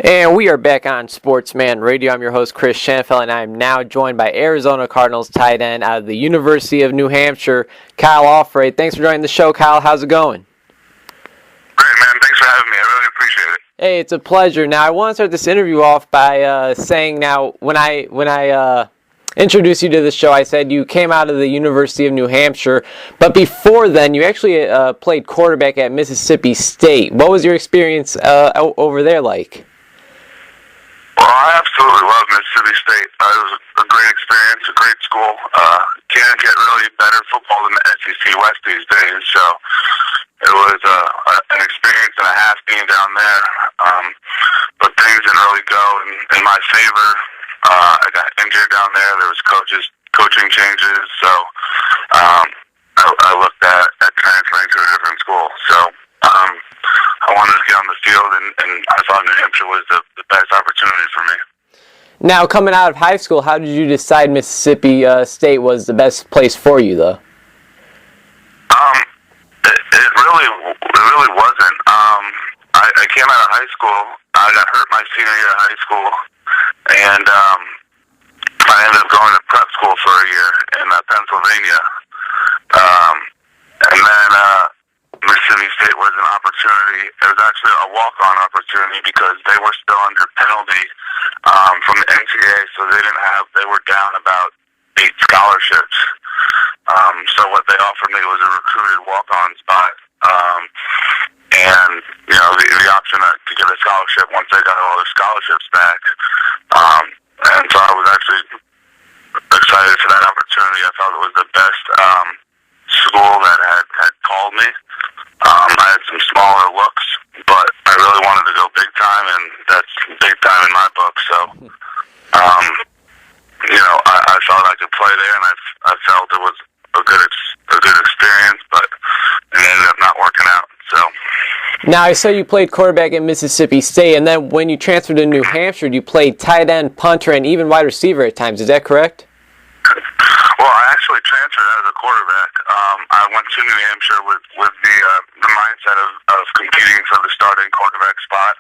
And we are back on Sportsman Radio. I'm your host, Chris Schanfeld, and I'm now joined by Arizona Cardinals tight end out of the University of New Hampshire, Kyle Auffray. Thanks for joining the show, Kyle. How's it going? Great, man. Thanks for having me. I really appreciate it. Hey, it's a pleasure. Now, I want to start this interview off by saying now, when I introduced you to the show, I said you came out of the University of New Hampshire, but before then, you actually played quarterback at Mississippi State. What was your experience over there like? Well, I absolutely love Mississippi State. It was a great experience, a great school. Can't get really better football than the SEC West these days, so it was an experience and a half being down there. But things didn't really go in my favor. I got injured down there. There was coaching changes, so I looked at transferring to a different school. So I wanted to get on the field, and I thought New Hampshire was the best opportunity for me. Now, coming out of high school, how did you decide Mississippi State was the best place for you, though? It really wasn't. I came out of high school. I got hurt my senior year of high school, and I ended up going to prep school for a year in Pennsylvania. And then Mississippi State was an opportunity. It was actually a walk-on opportunity because they were still under penalty from the NCAA, so they were down about 8 scholarships. So what they offered me was a recruited walk-on spot, and the option to get a scholarship once they got all their scholarships back. And so I was actually excited for that opportunity. I felt it was the best school that had called me. I had some smaller looks, but I really wanted to go big time, and that's big time in my book. So, I felt I could play there, and I felt it was a good experience, but it ended up not working out. So. Now, I saw you played quarterback at Mississippi State, and then when you transferred to New Hampshire, you played tight end, punter, and even wide receiver at times. Is that correct? Well, I actually transferred as a quarterback. I went to New Hampshire with the mindset of competing for the starting quarterback spot.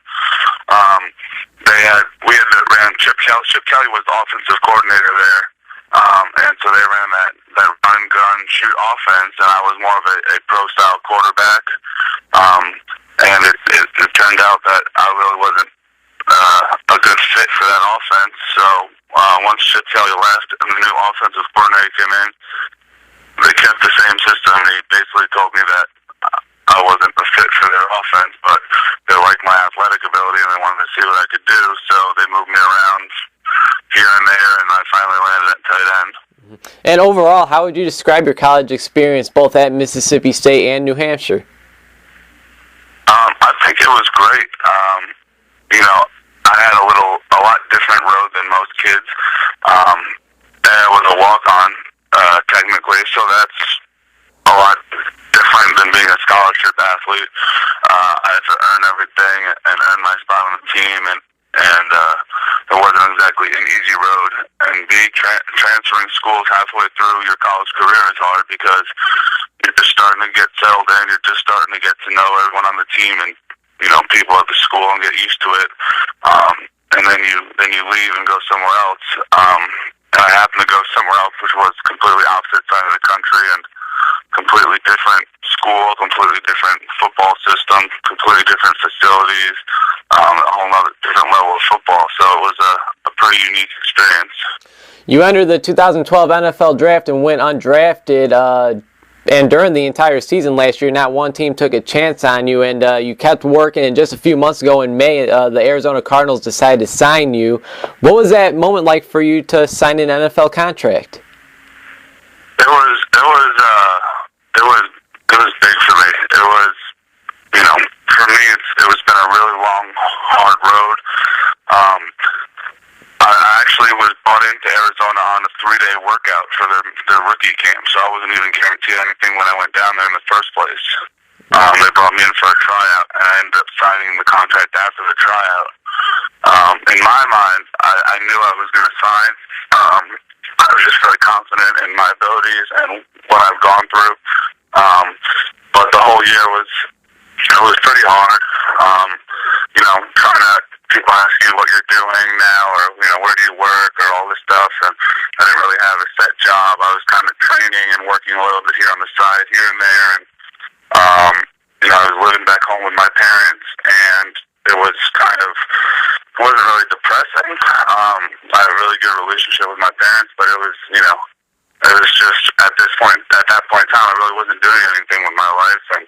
We had ran Chip Kelly. Chip Kelly was the offensive coordinator there, and so they ran that run gun shoot offense, and I was more of a pro style quarterback. And it turned out that I really wasn't a good fit for that offense. So once Chip Kelly left and the new offensive coordinator came in, they kept the same system. He basically told me that I wasn't a fit for their offense, but they liked my athletic ability and they wanted to see what I could do. So they moved me around here and there, and I finally landed at tight end. And overall, how would you describe your college experience both at Mississippi State and New Hampshire? I think it was great. I had a lot different road than most kids. And it was a walk-on, technically, so that's a lot different than being a scholarship athlete. I had to earn everything and earn my spot on the team, and it wasn't exactly an easy road. And transferring schools halfway through your college career is hard because you're just starting to get settled in. You're just starting to get to know everyone on the team and people at the school and get used to it. And then you leave and go somewhere else. And I happened to go somewhere else, which was completely opposite side of the country and completely different school, completely different football system, completely different facilities, a whole other different level of football. So it was a pretty unique experience. You entered the 2012 NFL Draft and went undrafted, and during the entire season last year, not one team took a chance on you, and you kept working, and just a few months ago in May, the Arizona Cardinals decided to sign you. What was that moment like for you to sign an NFL contract? It was big for me. It was, for me, it's been a really long, hard road. I actually was brought into Arizona on a 3-day workout for their rookie camp, so I wasn't even guaranteed anything when I went down there in the first place. They brought me in for a tryout, and I ended up signing the contract after the tryout. In my mind, I knew I was going to sign. I was just very confident in my abilities and what I've gone through. But the whole year was pretty hard. People ask doing now, or where do you work, or all this stuff. And I didn't really have a set job. I was kind of training and working a little bit here on the side, here and there. And I was living back home with my parents, and it was it wasn't really depressing. I had a really good relationship with my parents, but it was just at that point in time, I really wasn't doing anything with my life, and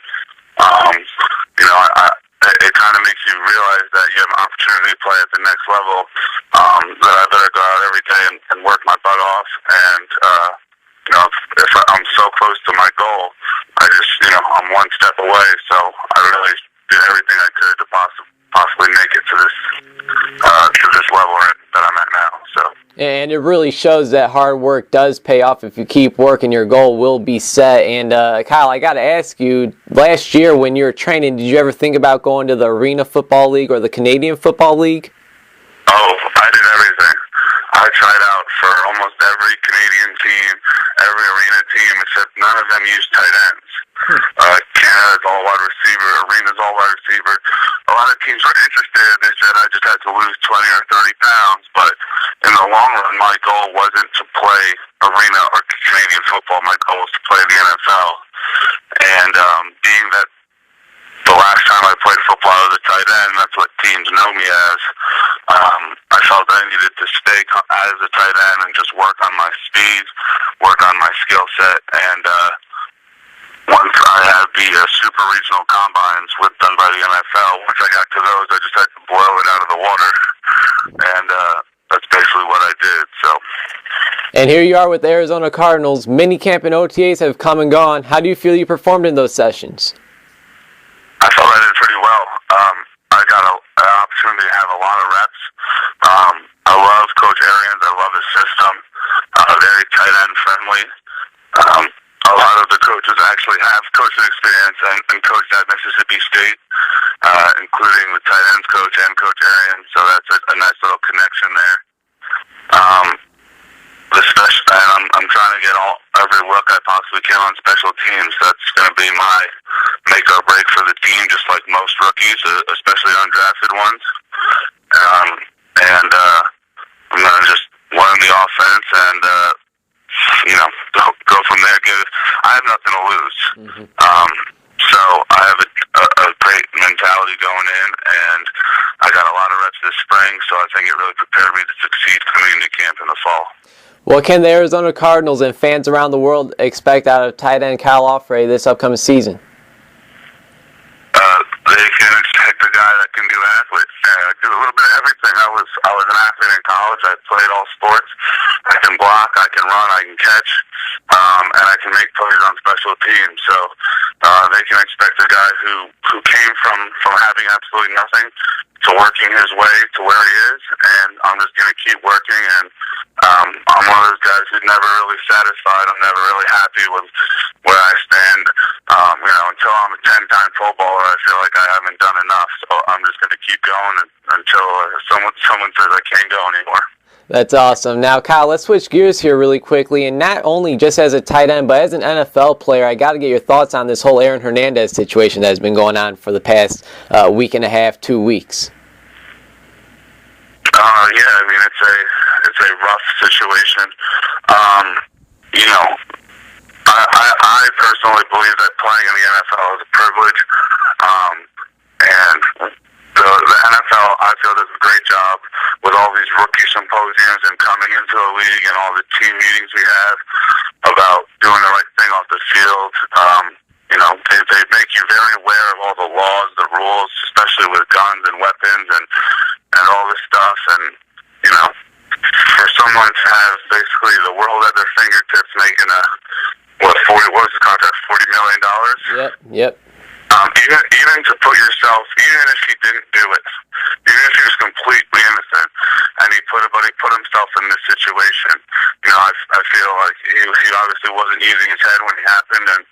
it kind of makes you realize that you have an opportunity to play at the next level. That I better go out every day and work my butt off, and if I'm so close to my goal, I'm one step away. So I really did everything I could to possibly make it to this level that I'm at now. So. And it really shows that hard work does pay off. If you keep working, your goal will be set. And Kyle, I got to ask you, last year when you were training, did you ever think about going to the Arena Football League or the Canadian Football League? Oh, I did everything. I tried out for almost every Canadian team, every arena team, except none of them use tight ends. Canada's all wide receiver, Arena's all wide receiver. A lot of teams were interested. They said I just had to lose 20 or 30 pounds, but in the long run, my goal wasn't to play Arena or Canadian football. My goal was to play the NFL. And being that the last time I played football as a tight end, that's what teams know me as, I felt I needed to stay as a tight end and just work on my speed, work on my skill set, and once I had the super regional combines done by the NFL, once I got to those, I just had to blow it out of the water, and that's basically what I did. So. And here you are with the Arizona Cardinals. Minicamp and OTAs have come and gone. How do you feel you performed in those sessions? I felt I did pretty well. I got an opportunity to have a lot of reps. I love Coach Arians. I love his system. Very tight end friendly. A lot of the coaches actually have coaching experience and coached at Mississippi State, including the tight ends coach and Coach Arians. So that's a nice little connection there. And I'm trying to get every look I possibly can on special teams. That's going to be my make or break for the team, just like most rookies, especially undrafted ones. And I'm going to just learn the offense and go from there. I have nothing to lose. Mm-hmm. So I have a great mentality going in, and I got a lot of reps this spring, so I think it really prepared me to succeed coming into camp in the fall. What can the Arizona Cardinals and fans around the world expect out of tight end Kyle Auffray this upcoming season? They can expect a guy that can do athletes. Do a little bit of everything. I was an athlete in college. I played all sports. I can block, I can run, I can catch, and I can make plays on special teams. So they can expect a guy who came from having absolutely nothing to working his way to where he is, and I'm just going to keep working. And I'm one of those guys who's never really satisfied. I'm never really happy with where I stand. Until I'm a 10-time Pro Bowler, I feel like I haven't done enough. So I'm just going to keep going until someone says I can't go anymore. That's awesome. Now, Kyle, let's switch gears here really quickly. And not only just as a tight end, but as an NFL player, I got to get your thoughts on this whole Aaron Hernandez situation that has been going on for the past week and a half, 2 weeks. Yeah, I mean, it's a rough situation. I personally believe that playing in the NFL is a privilege, and the NFL, I feel, does a great job with all these rookie symposiums and coming into the league and all the team meetings we have about doing the right thing off the field. They make you very aware of all the laws, the rules, especially with guns and weapons and all this stuff. And, for someone to have basically the world at their fingertips making what was his contract, $40 million? Yep. Even to put yourself, even if he didn't do it, even if he was completely innocent, and he put himself in this situation, I feel like he obviously wasn't using his head when it happened, and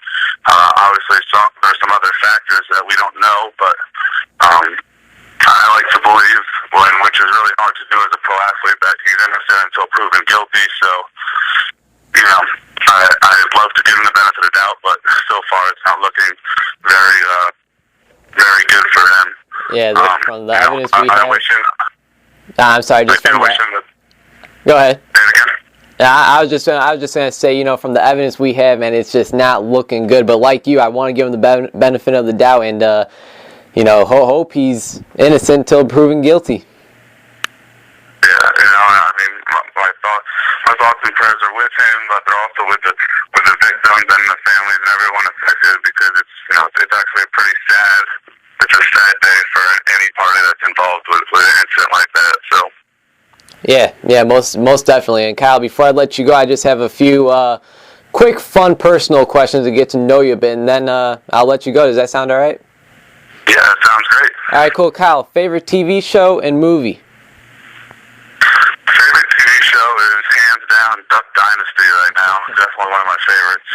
obviously there's some other factors that we don't know, but I like to believe, which is really hard to do as a pro athlete, that he's innocent until proven guilty. So, I'd love to give him the benefit of the doubt, but so far it's not looking very good for him. Yeah, from the evidence we have. I'm sorry, just from that. Go ahead. Yeah, I was just gonna say, you know, from the evidence we have, man, it's just not looking good. But like you, I want to give him the benefit of the doubt, and you know, hope he's innocent until proven guilty. Yeah, you know, I mean, my thoughts and prayers are with him, but they're also with the victims and the families and everyone affected, because it's, you know, it's actually a pretty sad. It's a sad day for any party that's involved with an incident like that. So. Yeah, most definitely. And Kyle, before I let you go, I just have a few quick, fun, personal questions to get to know you a bit, and then I'll let you go. Does that sound all right? Yeah, that sounds great. All right, cool. Kyle, favorite TV show and movie? Favorite TV show is hands down Duck Dynasty right now. Definitely one of my favorites.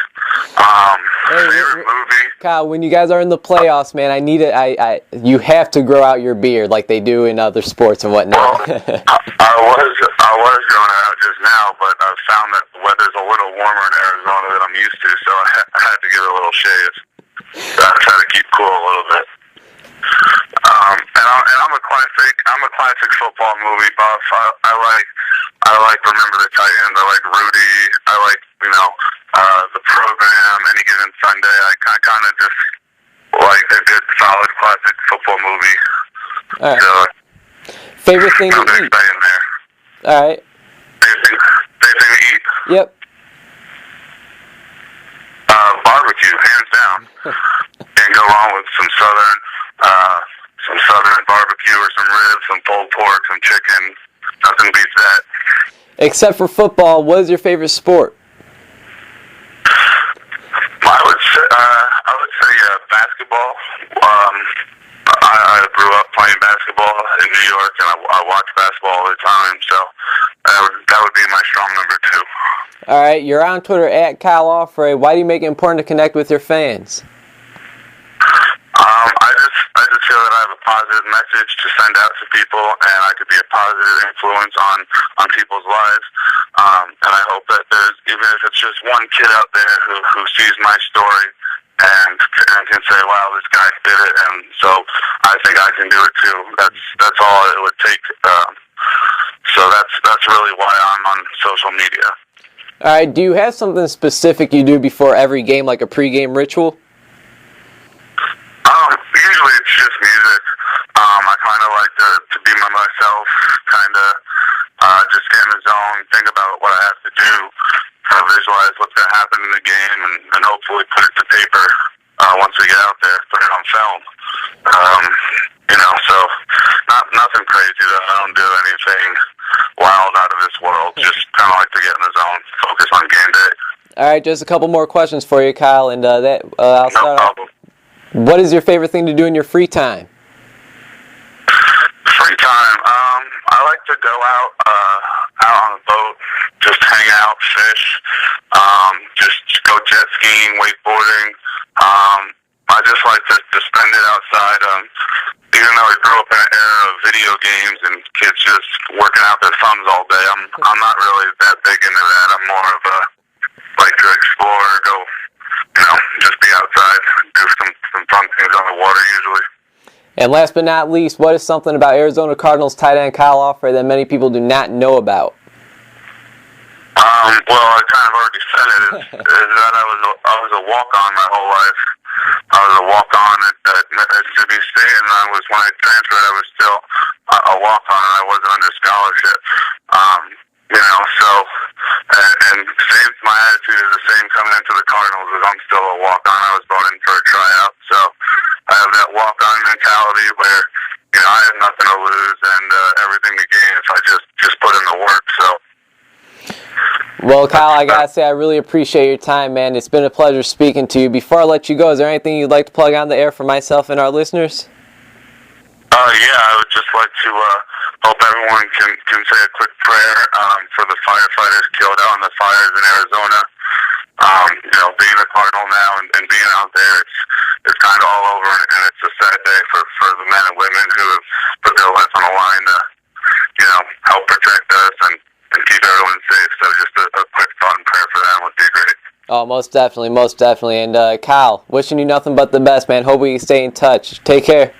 Favorite movie? Kyle, when you guys are in the playoffs, man, you have to grow out your beard like they do in other sports and whatnot. Well, I was growing it out just now, but I've found that the weather's a little warmer in Arizona than I'm used to, so I had to give it a little shave. So I try to keep cool a little bit. And I'm a classic football movie buff. I like Remember the Titans. I like Rudy. I like, you know, the program. Any Given Sunday. I kind of just like a good, solid, classic football movie. All right. So, favorite thing to eat? There. All right. Favorite thing to eat? Yep. Barbecue, hands down. Can't go wrong with some southern barbecue or some ribs, some pulled pork, some chicken. Nothing beats that. Except for football, what is your favorite sport? I would say basketball. I grew up playing basketball in New York, and I watch basketball all the time. So that would be my strong number 2. All right, you're on Twitter at Kyle Auffray. Why do you make it important to connect with your fans? I just feel that I have a positive message to send out to people, and I could be a positive influence on people's lives. And I hope that there's, even if it's just one kid out there who sees my story and can say, wow, this guy did it, and so I think I can do it too. That's all it would take. So that's really why I'm on social media. All right, do you have something specific you do before every game, like a pregame ritual? Usually it's just music. I kind of like to be myself, kind of just get in the zone, think about what I have to do, visualize what's going to happen in the game, and hopefully put it to paper once we get out there, put it on film. You know, so nothing crazy though. I don't do anything wild out of this world. Just kind of like to get in the zone, focus on game day. All right, just a couple more questions for you, Kyle, and I'll start. No problem. What is your favorite thing to do in your free time? Free time. I like to go out on a boat, just hang out, fish, just go jet skiing, wakeboarding. I just like to spend it outside. Even though I grew up in an era of video games and kids just working out their thumbs all day, I'm not really that big into that. I'm more of a like to explore, go, you know, just be outside, do some fun things on the water usually. And last but not least, what is something about Arizona Cardinals tight end Kyle Auffray that many people do not know about? Well, I kind of already said it. Is that I was a walk-on my whole life. I was a walk-on at Mississippi State, and when I transferred, I was still a walk-on, and I wasn't under scholarship. You know, so and my attitude is the same coming into the Cardinals as I'm still a walk-on. I was brought in for a tryout, so I have that walk-on mentality where, you know, I have nothing to lose and everything to gain if I just put in the work. So. Well, Kyle, I gotta say I really appreciate your time, man. It's been a pleasure speaking to you. Before I let you go, is there anything you'd like to plug on the air for myself and our listeners? Yeah, I would just like to hope everyone can say a quick prayer for the firefighters killed out in the fires in Arizona. You know, being a Cardinal now and being out there, it's kind of all over, and it's a sad day for the men and women who have put their lives on the line to, you know, help protect us and keep everyone safe. So just a quick thought and prayer for them would be great. Oh, most definitely. And Kyle, wishing you nothing but the best, man. Hope we can stay in touch. Take care.